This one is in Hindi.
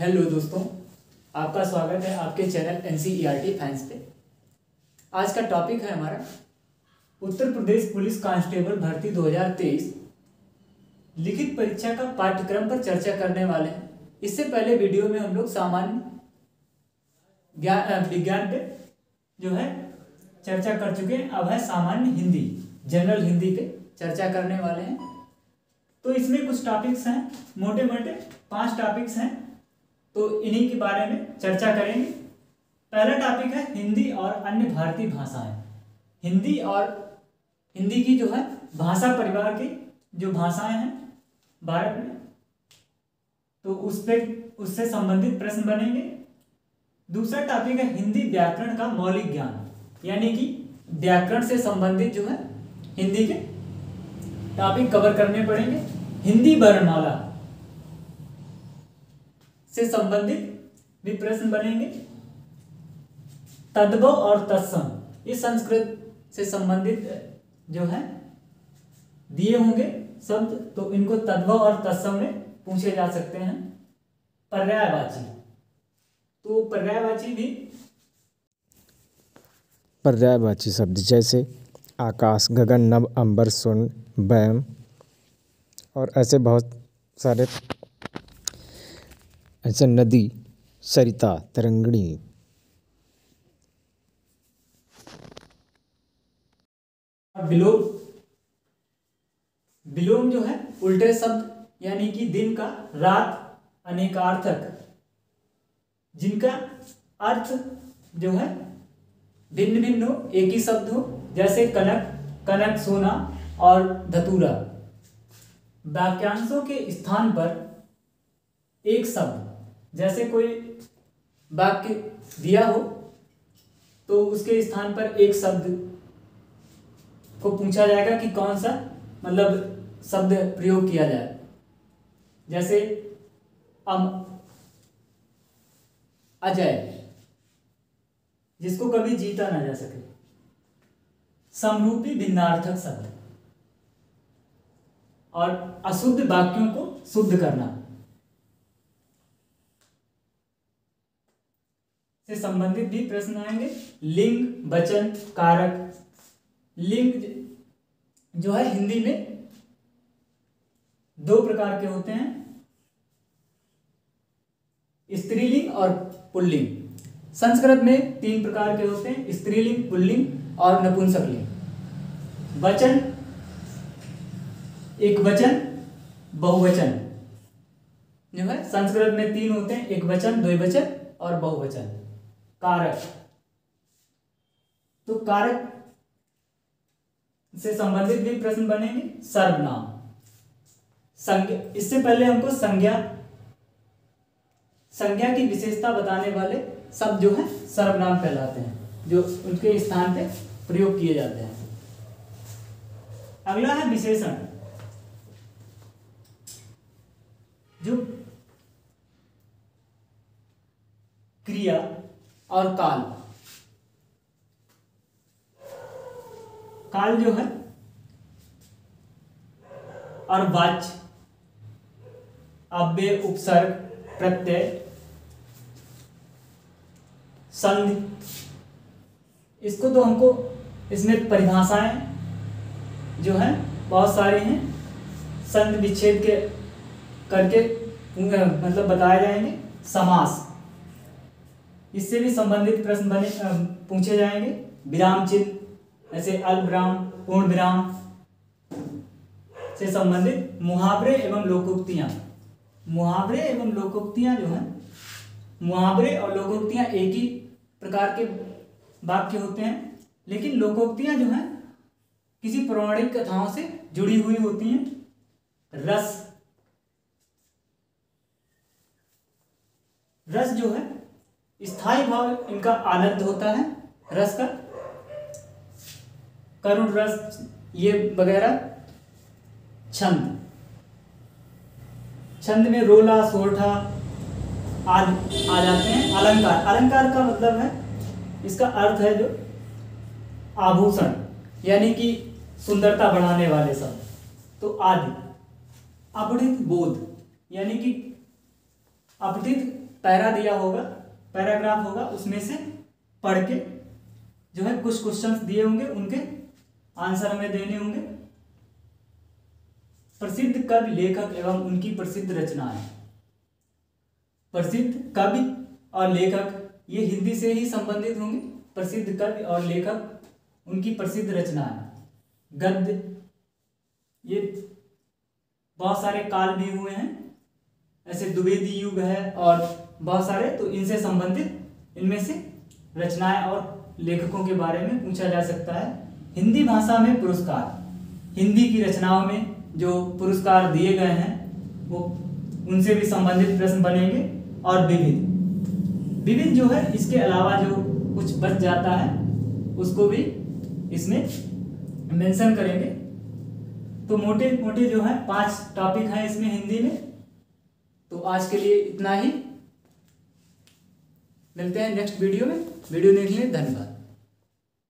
हेलो दोस्तों, आपका स्वागत है आपके चैनल NCERT फाइंस पे। आज का टॉपिक है हमारा उत्तर प्रदेश पुलिस कांस्टेबल भर्ती 2023 लिखित परीक्षा का पाठ्यक्रम पर चर्चा करने वाले हैं। इससे पहले वीडियो में हम लोग सामान्य विज्ञान पे जो है चर्चा कर चुके हैं। अब है सामान्य हिंदी, जनरल हिंदी पे चर्चा करने वाले हैं। तो इसमें कुछ टॉपिक्स हैं, मोटे मोटे 5 टॉपिक्स हैं, तो इन्हीं के बारे में चर्चा करेंगे। पहला टॉपिक है हिंदी और अन्य भारतीय भाषाएं। हिंदी और हिंदी की जो है भाषा परिवार की जो भाषाएं हैं भारत में, तो उससे संबंधित प्रश्न बनेंगे। दूसरा टॉपिक है हिंदी व्याकरण का मौलिक ज्ञान, यानी कि व्याकरण से संबंधित जो है हिंदी के टॉपिक कवर करने पड़ेंगे। हिंदी वर्णमाला से संबंधित भी प्रश्न बनेंगे। तद्भव और तत्सम, ये संस्कृत से संबंधित जो है दिए होंगे शब्द, तो इनको तद्भव और तत्सम में पूछे जा सकते हैं। पर्यायवाची, तो पर्यायवाची शब्द जैसे आकाश, गगन, नभ, अंबर, स्वर्ण, व्योम और ऐसे बहुत सारे, ऐसे नदी, सरिता, तरंगिणी। विलोम जो है उल्टे शब्द, यानी कि दिन का रात, अनेकार्थक, जिनका अर्थ जो है भिन्न भिन्न हो, एक ही शब्द हो, जैसे कनक, कनक, सोना और धतूरा। वाक्यांशों के स्थान पर एक शब्द, जैसे कोई वाक्य दिया हो तो उसके स्थान पर एक शब्द को पूछा जाएगा कि कौन सा मतलब शब्द प्रयोग किया जाए। जैसे अजय, जिसको कभी जीता ना जा सके। समरूपी भिन्नार्थक शब्द और अशुद्ध वाक्यों को शुद्ध करना से संबंधित भी प्रश्न आएंगे। लिंग, वचन, कारक। लिंग जो है हिंदी में 2 प्रकार के होते हैं, स्त्रीलिंग और पुल्लिंग। संस्कृत में 3 प्रकार के होते हैं, स्त्रीलिंग, पुल्लिंग और नपुंसकलिंग। वचन, एक वचन, बहुवचन जो है संस्कृत में 3 होते हैं, एक वचन, द्विवचन और बहुवचन। कारक, तो कारक से संबंधित भी प्रश्न बनेंगे। सर्वनाम, संज्ञा, इससे पहले हमको संज्ञा की विशेषता बताने वाले शब्द जो है सर्वनाम कहलाते हैं, जो उनके स्थान पे प्रयोग किए जाते हैं। अगला है विशेषण, जो क्रिया और काल। काल जो है और वाच्य, अव्यय, उपसर्ग, प्रत्यय, संधि। इसको तो हमको इसमें परिभाषाएं जो है बहुत सारी हैं, संधि विच्छेद के करके मतलब बताए जाएंगे। समास, इससे भी संबंधित प्रश्न पूछे जाएंगे। विराम चिन्ह, ऐसे अल्प विराम, पूर्ण विराम से संबंधित। मुहावरे एवं लोकोक्तियां। मुहावरे एवं लोकोक्तियां जो है, मुहावरे और लोकोक्तियां एक ही प्रकार के वाक्य होते हैं, लेकिन लोकोक्तियां जो हैं किसी पौराणिक कथाओं से जुड़ी हुई होती हैं। रस जो है स्थायी भाव इनका आनंद होता है, रस का। करुण रस, ये वगैरह। छंद, छंद में रोला, सोरठा आदि आ जाते हैं। अलंकार, अलंकार का मतलब है, इसका अर्थ है जो आभूषण, यानी कि सुंदरता बढ़ाने वाले शब्द, तो आदि। अपठित बोध, यानी कि अपठित पैरा दिया होगा, पैराग्राफ होगा, उसमें से पढ़ के जो है कुछ क्वेश्चंस दिए होंगे, उनके आंसर हमें देने होंगे। प्रसिद्ध कवि, लेखक एवं उनकी प्रसिद्ध रचनाएं। प्रसिद्ध कवि और लेखक ये हिंदी से ही संबंधित होंगे। प्रसिद्ध कवि और लेखक, उनकी प्रसिद्ध रचनाएं। गद्य, ये बहुत सारे काल भी हुए हैं, ऐसे द्विवेदी युग है और बहुत सारे, तो इनसे संबंधित इनमें से रचनाएं और लेखकों के बारे में पूछा जा सकता है। हिंदी भाषा में पुरस्कार, हिंदी की रचनाओं में जो पुरस्कार दिए गए हैं वो उनसे भी संबंधित प्रश्न बनेंगे। और विविध, विविध जो है इसके अलावा जो कुछ बच जाता है उसको भी इसमें मेंशन करेंगे। तो मोटे मोटे जो है 5 टॉपिक हैं इसमें हिंदी में। तो आज के लिए इतना ही, मिलते हैं नेक्स्ट वीडियो में। वीडियो देखने के लिए धन्यवाद।